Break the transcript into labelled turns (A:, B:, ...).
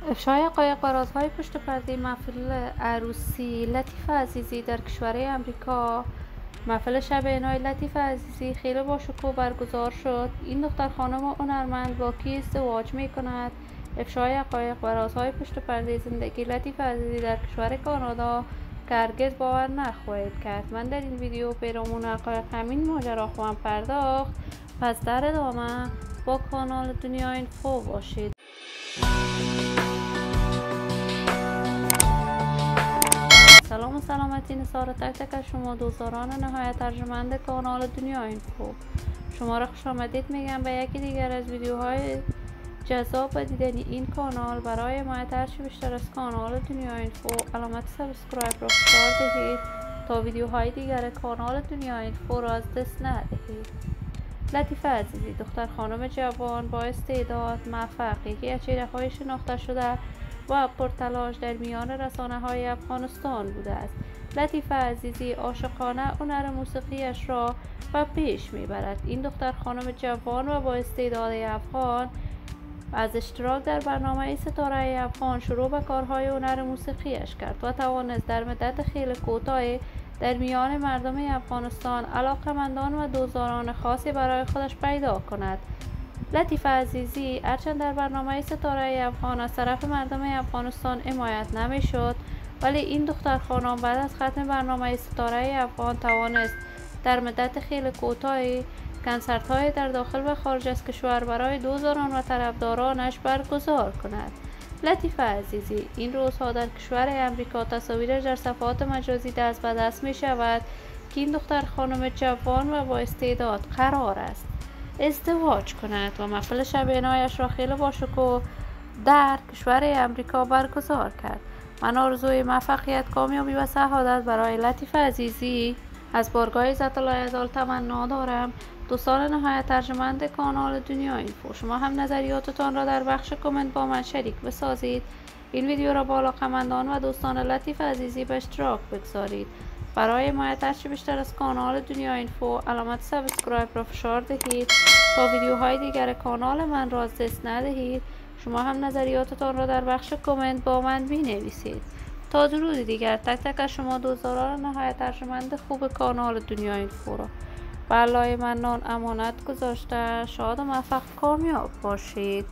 A: افشای حقایق و رازهای پشت پرده محفل عروسی لطیفه عزیزی در کشور امریکا. محفل شب عنای لطیفه عزیزی خیلی با شکوه برگزار شد. این دختر خانم هنرمند با کی ازدواج می کند؟ افشای حقایق و رازهای پشت پرده زندگی لطیفه عزیزی در کشور کانادا که هرگز باور نخواهید کرد. من در این ویدیو پیرامون حقایق همین ماجرا خواهم پرداخت، پس در ادامه با کانال دنیا اینفو باشید. سلام و سلامتی نثار تک تک از شما دوستداران نهایت ارجمند کانال دنیا اینفو. شما را خوش آمدید میگم به یکی دیگر از ویدیوهای جذاب و دیدنی این کانال. برای حمایت هرچی بیشتر از کانال دنیا اینفو علامت سابسکرایب را فشار دهید تا ویدیوهای دیگر کانال دنیا اینفو را از دست ندهید. لطیفه عزیزی دختر خانم جوان با استعداد، موفق، یکی از چهره‌های شناخته شده و پرتلاش در میان رسانه‌های افغانستان بوده است. لطیفه عزیزی عاشقانه هنر موسیقیش را به پیش میبرد. این دختر خانم جوان و با استعداد افغان از اشتراک در برنامه ستاره افغان شروع به کارهای هنر موسیقیش کرد و توانست در مدت خیلی کوتاهی در میان مردم افغانستان علاقمندان و دوستداران خاصی برای خودش پیدا کند. لطیفه عزیزی هرچند در برنامه ستاره افغان از طرف مردم افغانستان حمایت نمیشد، ولی این دختر خانم بعد از ختم برنامه ستاره افغان توانست در مدت خیلی کوتاهی کنسرت‌های در داخل و خارج از کشور برای دوستداران و طرفدارانش برگزار کند. لطیفه عزیزی این روزها در کشور امریکا تصاویرش در صفحات مجازی دست به دست می شود که این دختر خانم جوان و با استعداد قرار است ازدواج کند و محفل شب عنایش را خیلی با شکوه در کشور امریکا برگزار کرد. من آرزوی موفقیت، کامیابی و سعادت برای لطیفه عزیزی از بارگاه عزت الله عزال تمنا دارم. دوستان نهایت ارجمند کانال دنیا اینفو، شما هم نظریاتتان را در بخش کامنت با من شریک بسازید. این ویدیو را با علاقه‌مندان و دوستان لطیفه عزیزی به اشتراک بگذارید. برای حمایت هرچی بیشتر از کانال دنیا اینفو علامت سابسکرایب را فشار دهید تا ویدیوهای دیگر کانال من را از دست ندهید. شما هم نظریاتتان را در بخش کامنت با من بنویسید. تا درود دیگر تک تک از شما دوستداران نهایت ارجمند خوب کانال دنیا اینفو را به الله منان امانت گذاشته. شاد و موفق کامیاب باشید.